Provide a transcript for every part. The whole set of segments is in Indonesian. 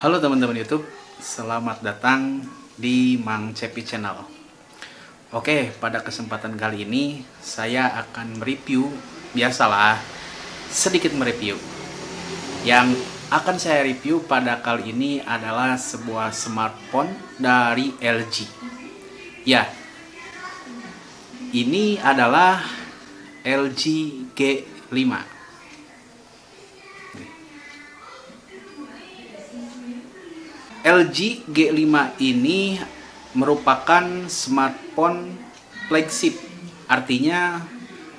Halo teman-teman YouTube, selamat datang di Mang Cepi Channel. Oke, pada kesempatan kali ini saya akan mereview, biasalah, sedikit mereview. Yang akan saya review pada kali ini adalah sebuah smartphone dari LG. Ya, ini adalah LG G5. LG G5 ini merupakan smartphone flagship, artinya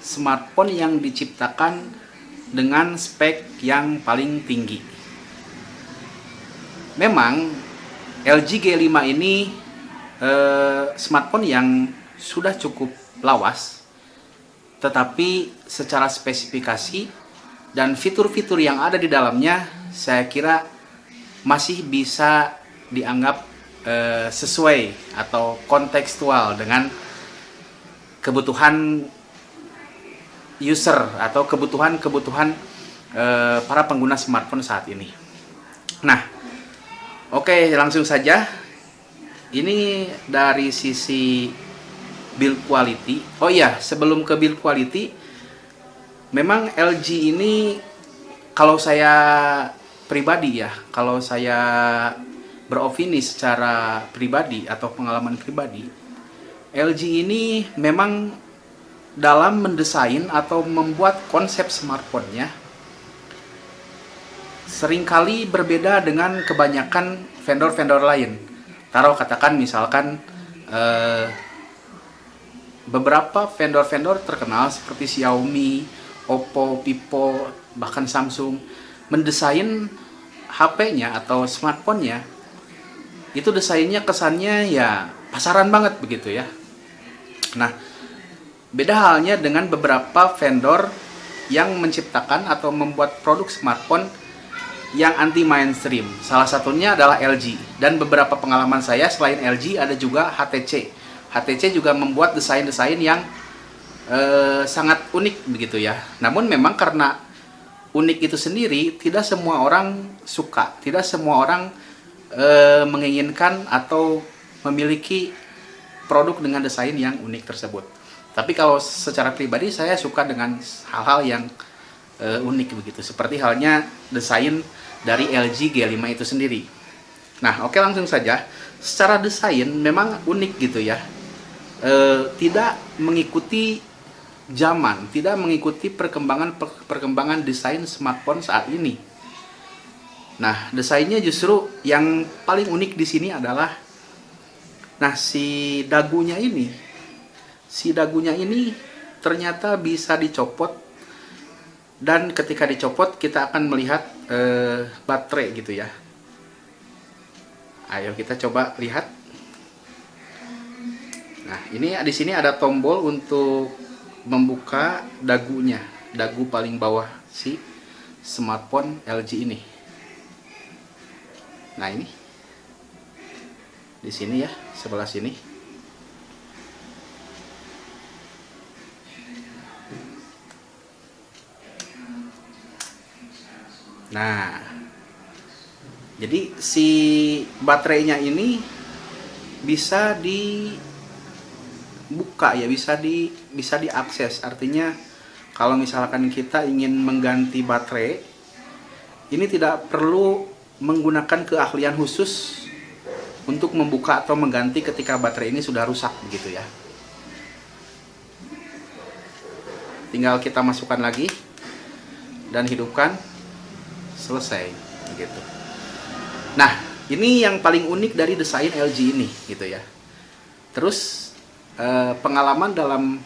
smartphone yang diciptakan dengan spek yang paling tinggi. Memang LG G5 ini smartphone yang sudah cukup lawas, tetapi secara spesifikasi dan fitur-fitur yang ada di dalamnya saya kira masih bisa dianggap sesuai atau kontekstual dengan kebutuhan user atau kebutuhan para pengguna smartphone saat ini. Nah, oke, langsung saja. Ini dari sisi build quality. Oh iya, sebelum ke build quality, memang LG ini kalau saya pribadi ya, kalau saya beropini secara pribadi atau pengalaman pribadi, LG ini memang dalam mendesain atau membuat konsep smartphone-nya seringkali berbeda dengan kebanyakan vendor-vendor lain. Taruh katakan misalkan beberapa vendor-vendor terkenal seperti Xiaomi, Oppo, Vivo, bahkan Samsung mendesain HP-nya atau smartphone-nya itu desainnya kesannya ya pasaran banget begitu ya. Nah, beda halnya dengan beberapa vendor yang menciptakan atau membuat produk smartphone yang anti mainstream. Salah satunya adalah LG, dan beberapa pengalaman saya selain LG ada juga HTC. HTC juga membuat desain-desain yang sangat unik begitu ya. Namun memang karena unik itu sendiri, tidak semua orang suka, tidak semua orang menginginkan atau memiliki produk dengan desain yang unik tersebut. Tapi kalau secara pribadi saya suka dengan hal-hal yang unik begitu, seperti halnya desain dari LG G5 itu sendiri. Nah, oke, langsung saja. Secara desain memang unik gitu ya, tidak mengikuti zaman, tidak mengikuti perkembangan desain smartphone saat ini. Nah, desainnya justru yang paling unik di sini adalah si dagunya ini. Si dagunya ini ternyata bisa dicopot, dan ketika dicopot kita akan melihat baterai gitu ya. Ayo kita coba lihat. Nah, ini di sini ada tombol untuk membuka dagunya, dagu paling bawah si smartphone LG ini. Nah, ini di sini ya, sebelah sini. Nah, jadi si baterainya ini bisa dibuka ya, bisa diakses. Artinya kalau misalkan kita ingin mengganti baterai, ini tidak perlu menggunakan keahlian khusus untuk membuka atau mengganti ketika baterai ini sudah rusak begitu ya. Tinggal kita masukkan lagi dan hidupkan, selesai begitu. Nah, ini yang paling unik dari desain LG ini gitu ya. Terus pengalaman dalam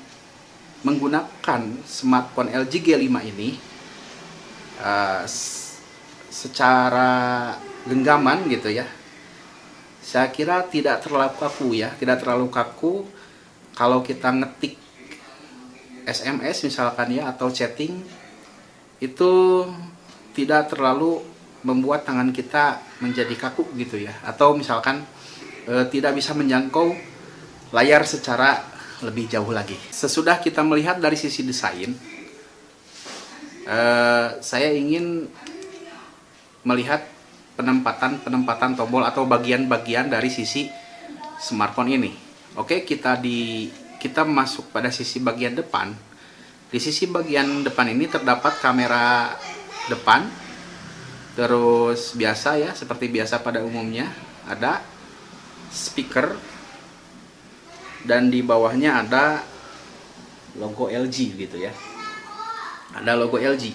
menggunakan smartphone LG G5 ini secara genggaman gitu ya, saya kira tidak terlalu kaku ya, tidak terlalu kaku. Kalau kita ngetik SMS misalkan ya, atau chatting, itu tidak terlalu membuat tangan kita menjadi kaku gitu ya, atau misalkan tidak bisa menjangkau layar secara lebih jauh lagi. Sesudah kita melihat dari sisi desain, saya ingin melihat penempatan tombol atau bagian-bagian dari sisi smartphone ini. Oke, kita masuk pada sisi bagian depan. Di sisi bagian depan ini terdapat kamera depan, terus biasa ya, seperti biasa pada umumnya ada speaker, dan di bawahnya ada logo LG gitu ya. Ada logo LG.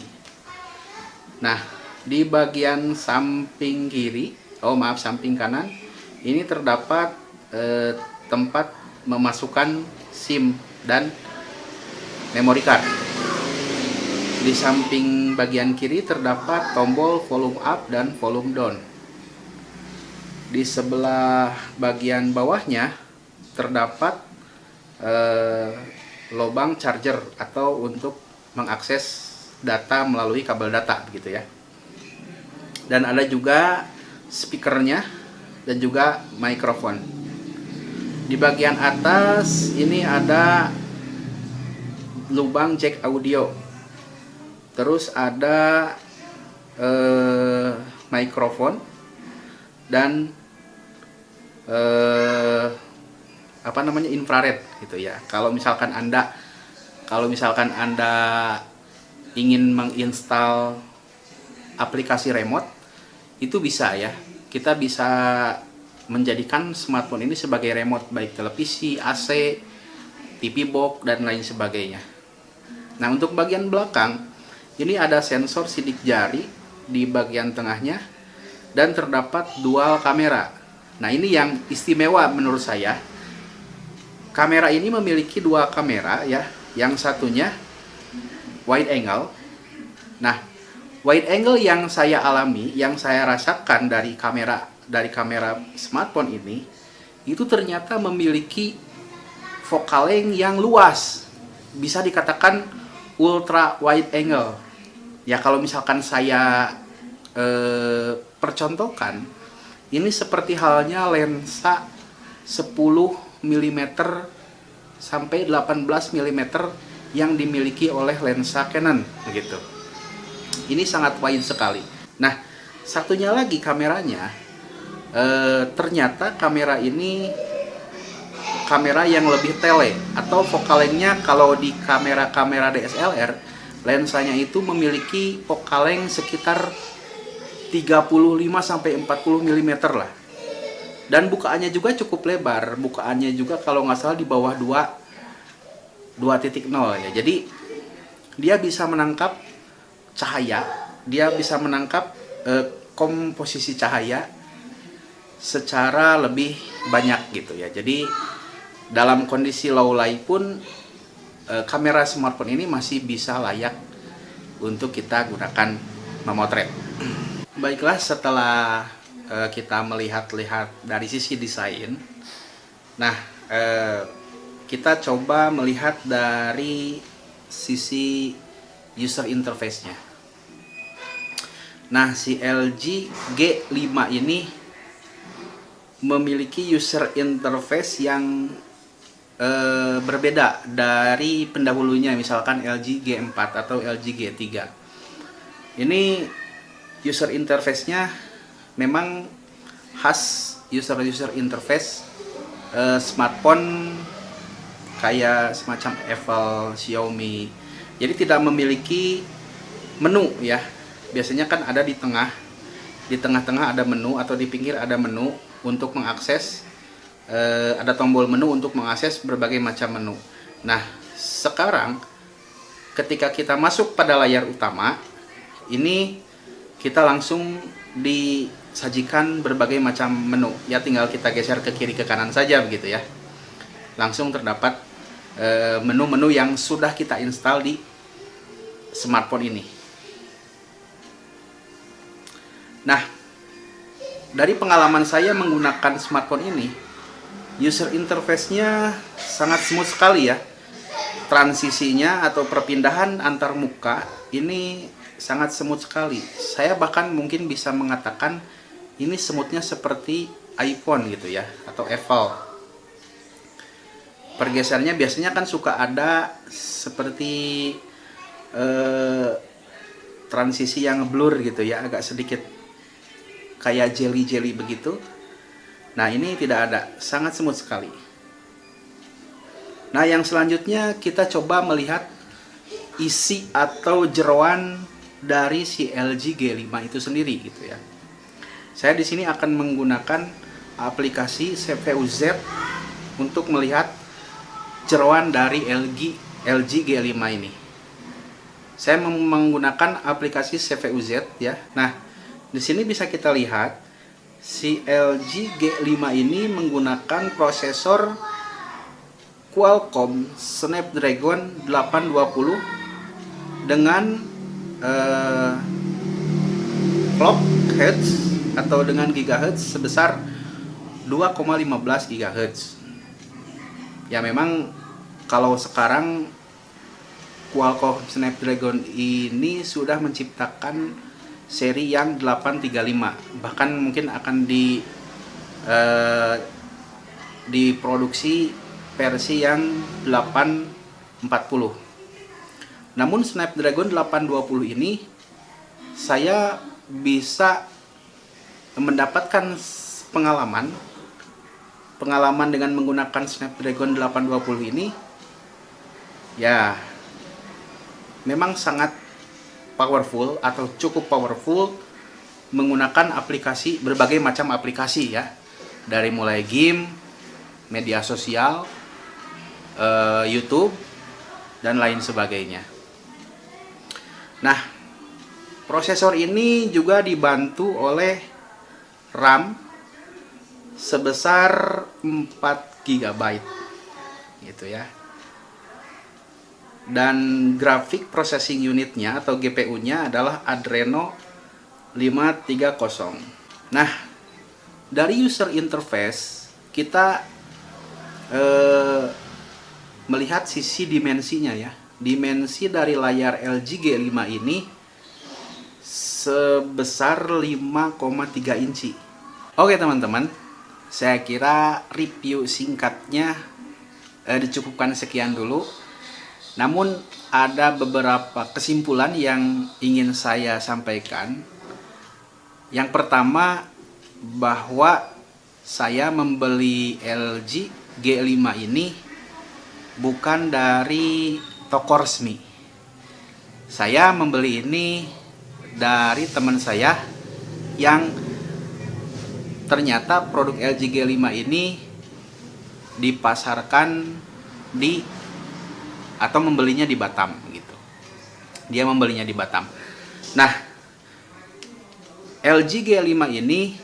Nah, di bagian samping samping kanan ini terdapat tempat memasukkan SIM dan memory card. Di samping bagian kiri terdapat tombol volume up dan volume down. Di sebelah bagian bawahnya terdapat lubang charger atau untuk mengakses data melalui kabel data begitu ya. Dan ada juga speakernya dan juga mikrofon. Di bagian atas ini ada lubang jack audio. Terus ada mikrofon dan infrared gitu ya. Kalau misalkan Anda ingin menginstal aplikasi remote, itu bisa ya. Kita bisa menjadikan smartphone ini sebagai remote, baik televisi, AC, TV box, dan lain sebagainya. Nah, untuk bagian belakang, ini ada sensor sidik jari di bagian tengahnya, dan terdapat dual kamera. Nah, ini yang istimewa menurut saya. Kamera ini memiliki dua kamera ya. Yang satunya wide angle. Nah, wide angle yang saya alami, yang saya rasakan dari kamera smartphone ini, itu ternyata memiliki focal length yang luas. Bisa dikatakan ultra wide angle. Ya, kalau misalkan saya percontohkan, ini seperti halnya lensa 10 mm sampai 18 mm yang dimiliki oleh lensa Canon begitu. Ini sangat wide sekali. Nah, satunya lagi kameranya, ternyata kamera ini kamera yang lebih tele, atau focal length-nya kalau di kamera DSLR, lensanya itu memiliki focal length sekitar 35 sampai 40 mm lah. Dan bukaannya juga cukup lebar. Bukaannya juga kalau nggak salah di bawah 2.0 ya. Jadi dia bisa menangkap cahaya, dia bisa menangkap komposisi cahaya secara lebih banyak gitu ya. Jadi dalam kondisi low light pun kamera smartphone ini masih bisa layak untuk kita gunakan memotret. Baiklah, setelah kita melihat-lihat dari sisi desain, nah kita coba melihat dari sisi user interface-nya. Nah, si LG G5 ini memiliki user interface yang berbeda dari pendahulunya, misalkan LG G4 atau LG G3. Ini user interface-nya memang khas user interface smartphone kayak semacam Apple, Xiaomi. Jadi tidak memiliki menu ya. Biasanya kan ada di tengah-tengah ada menu, atau di pinggir ada menu untuk mengakses, ada tombol menu untuk mengakses berbagai macam menu. Nah, sekarang ketika kita masuk pada layar utama, ini kita langsung disajikan berbagai macam menu. Ya, tinggal kita geser ke kiri ke kanan saja begitu ya. Langsung terdapat menu-menu yang sudah kita install di smartphone ini. Nah, dari pengalaman saya menggunakan smartphone ini, user interface-nya sangat smooth sekali ya. Transisinya atau perpindahan antar muka ini sangat smooth sekali. Saya bahkan mungkin bisa mengatakan ini smoothnya seperti iPhone gitu ya, atau Apple. Pergeserannya biasanya kan suka ada seperti transisi yang blur gitu ya, agak sedikit kayak jelly-jelly begitu. Nah, ini tidak ada, sangat semut sekali. Nah, yang selanjutnya kita coba melihat isi atau jeroan dari si LG G5 itu sendiri gitu ya. Saya di sini akan menggunakan aplikasi CPU-Z untuk melihat jeroan dari LG G5 ini. Saya menggunakan aplikasi CPU-Z ya. Nah, di sini bisa kita lihat si LG G5 ini menggunakan prosesor Qualcomm Snapdragon 820 dengan clock hertz atau dengan gigahertz sebesar 2,15 GHz. Ya, memang kalau sekarang Qualcomm Snapdragon ini sudah menciptakan seri yang 835, bahkan mungkin akan diproduksi versi yang 840. Namun Snapdragon 820 ini saya bisa mendapatkan pengalaman dengan menggunakan Snapdragon 820 ini ya memang sangat powerful atau cukup powerful menggunakan berbagai macam aplikasi ya, dari mulai game, media sosial, YouTube dan lain sebagainya. Nah, prosesor ini juga dibantu oleh RAM sebesar 4 GB gitu ya. Dan graphic processing unitnya atau GPU-nya adalah Adreno 530. Nah, dari user interface kita melihat sisi dimensinya ya. Dimensi dari layar LG G5 ini sebesar 5,3 inci. Oke teman-teman, saya kira review singkatnya dicukupkan sekian dulu. Namun ada beberapa kesimpulan yang ingin saya sampaikan. Yang pertama, bahwa saya membeli LG G5 ini bukan dari toko resmi. Saya membeli ini dari teman saya yang ternyata produk LG G5 ini dipasarkan atau membelinya di Batam gitu. Dia membelinya di Batam. Nah, LG G5 ini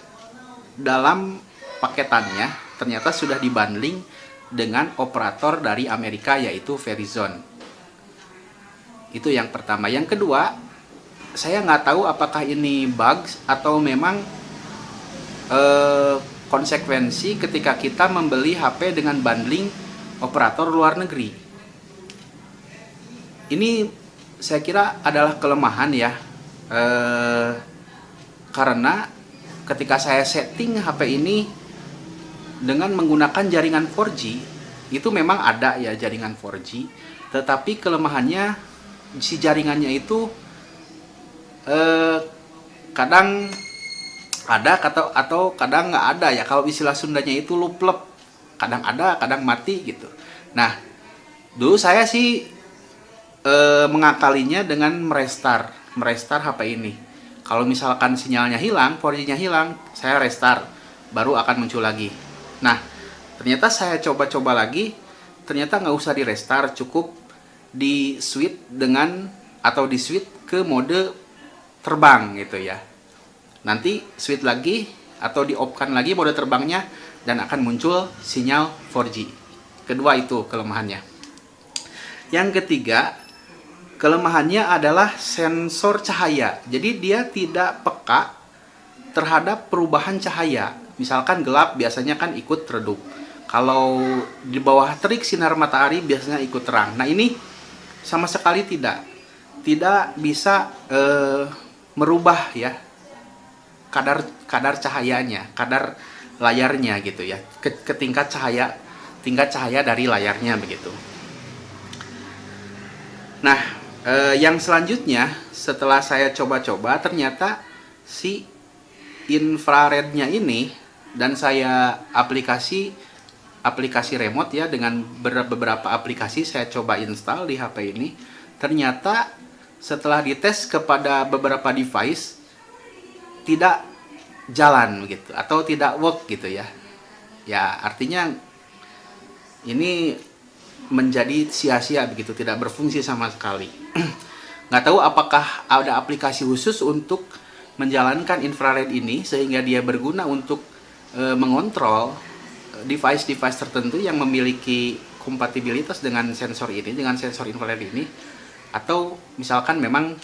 dalam paketannya ternyata sudah dibundling dengan operator dari Amerika yaitu Verizon. Itu yang pertama. Yang kedua, saya nggak tahu apakah ini bugs atau memang konsekuensi ketika kita membeli HP dengan bundling operator luar negeri. Ini saya kira adalah kelemahan ya, karena ketika saya setting HP ini dengan menggunakan jaringan 4G, itu memang ada ya jaringan 4G, tetapi kelemahannya si jaringannya itu kadang ada atau kadang nggak ada ya. Kalau istilah Sundanya itu luplep, kadang ada kadang mati gitu. Nah, dulu saya sih mengakalinya dengan merestart HP ini. Kalau misalkan sinyalnya hilang, 4G-nya hilang, saya restart, baru akan muncul lagi. Nah, ternyata saya coba-coba lagi, ternyata nggak usah di restart, cukup di switch ke mode terbang gitu ya. Nanti switch lagi atau di off-kan lagi mode terbangnya dan akan muncul sinyal 4G. Kedua itu kelemahannya. Yang ketiga, kelemahannya adalah sensor cahaya. Jadi dia tidak peka terhadap perubahan cahaya. Misalkan gelap biasanya kan ikut redup. Kalau di bawah terik sinar matahari biasanya ikut terang. Nah, ini sama sekali tidak bisa merubah ya kadar cahayanya, kadar layarnya gitu ya, ke tingkat cahaya dari layarnya begitu. Nah, yang selanjutnya setelah saya coba-coba ternyata si infrarednya ini, dan saya aplikasi remote ya, dengan beberapa aplikasi saya coba install di HP ini. Ternyata setelah dites kepada beberapa device tidak jalan gitu, atau tidak work gitu ya. Ya artinya ini menjadi sia-sia begitu, tidak berfungsi sama sekali. Nggak tahu apakah ada aplikasi khusus untuk menjalankan infrared ini sehingga dia berguna untuk mengontrol device-device tertentu yang memiliki kompatibilitas dengan sensor ini, dengan sensor infrared ini, atau misalkan memang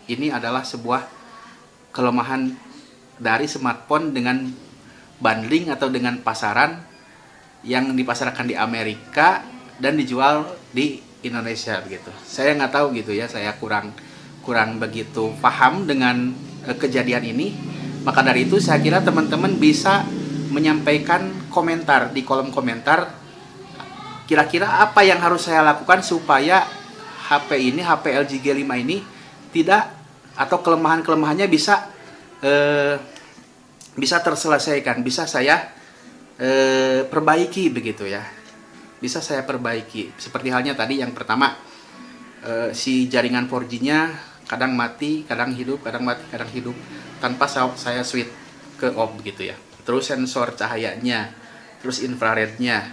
ini adalah sebuah kelemahan dari smartphone dengan bundling atau dengan pasaran yang dipasarkan di Amerika dan dijual di Indonesia begitu. Saya nggak tahu gitu ya, saya kurang begitu paham dengan kejadian ini. Maka dari itu saya kira teman-teman bisa menyampaikan komentar di kolom komentar, kira-kira apa yang harus saya lakukan supaya HP LG G5 ini tidak, atau kelemahannya bisa terselesaikan, bisa saya perbaiki begitu ya. Bisa saya perbaiki. Seperti halnya tadi yang pertama, si jaringan 4G-nya kadang mati, kadang hidup, kadang mati, kadang hidup, tanpa saya switch ke off gitu ya. Terus sensor cahayanya, terus infrarednya.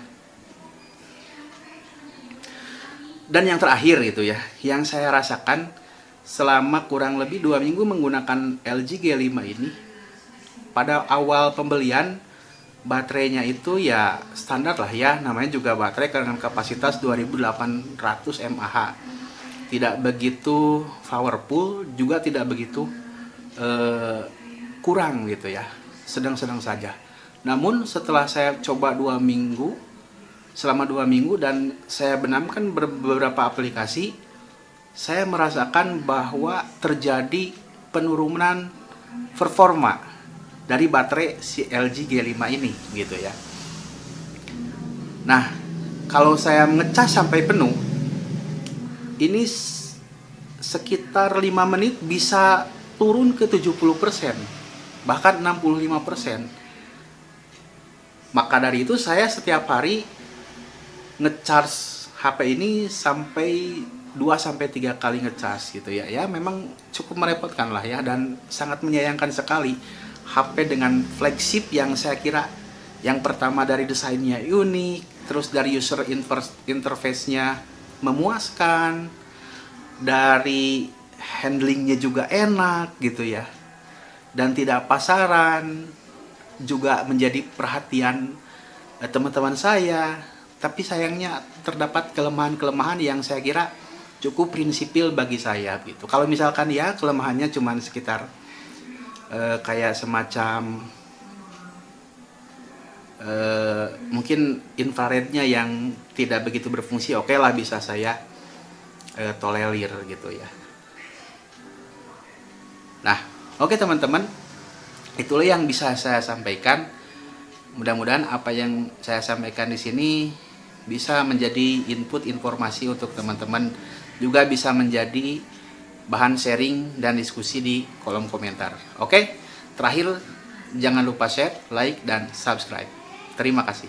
Dan yang terakhir gitu ya, yang saya rasakan selama kurang lebih 2 minggu menggunakan LG G5 ini, pada awal pembelian baterainya itu ya standar lah ya, namanya juga baterai dengan kapasitas 2800 mAh. Tidak begitu powerful, juga tidak begitu kurang gitu ya, sedang-sedang saja. Namun setelah saya coba selama 2 minggu dan saya benamkan beberapa aplikasi, saya merasakan bahwa terjadi penurunan performa dari baterai si LG G5 ini gitu ya. Nah, kalau saya ngecas sampai penuh, ini sekitar 5 menit bisa turun ke 70%, bahkan 65%. Maka dari itu saya setiap hari ngecharge HP ini sampai 2-3 kali ngecas gitu ya. Ya memang cukup merepotkan lah ya, dan sangat menyayangkan sekali HP dengan flagship yang saya kira yang pertama dari desainnya unik, terus dari user interface-nya memuaskan, dari handlingnya juga enak gitu ya, dan tidak pasaran, juga menjadi perhatian teman-teman saya. Tapi sayangnya terdapat kelemahan-kelemahan yang saya kira cukup prinsipil bagi saya gitu. Kalau misalkan ya kelemahannya cuma sekitar kayak semacam mungkin infrarednya yang tidak begitu berfungsi, oke lah, bisa saya tolerir gitu ya. Nah, oke teman-teman, itulah yang bisa saya sampaikan. Mudah-mudahan apa yang saya sampaikan di sini bisa menjadi input informasi untuk teman-teman, juga bisa menjadi bahan sharing dan diskusi di kolom komentar. Oke, terakhir jangan lupa share, like, dan subscribe. Terima kasih.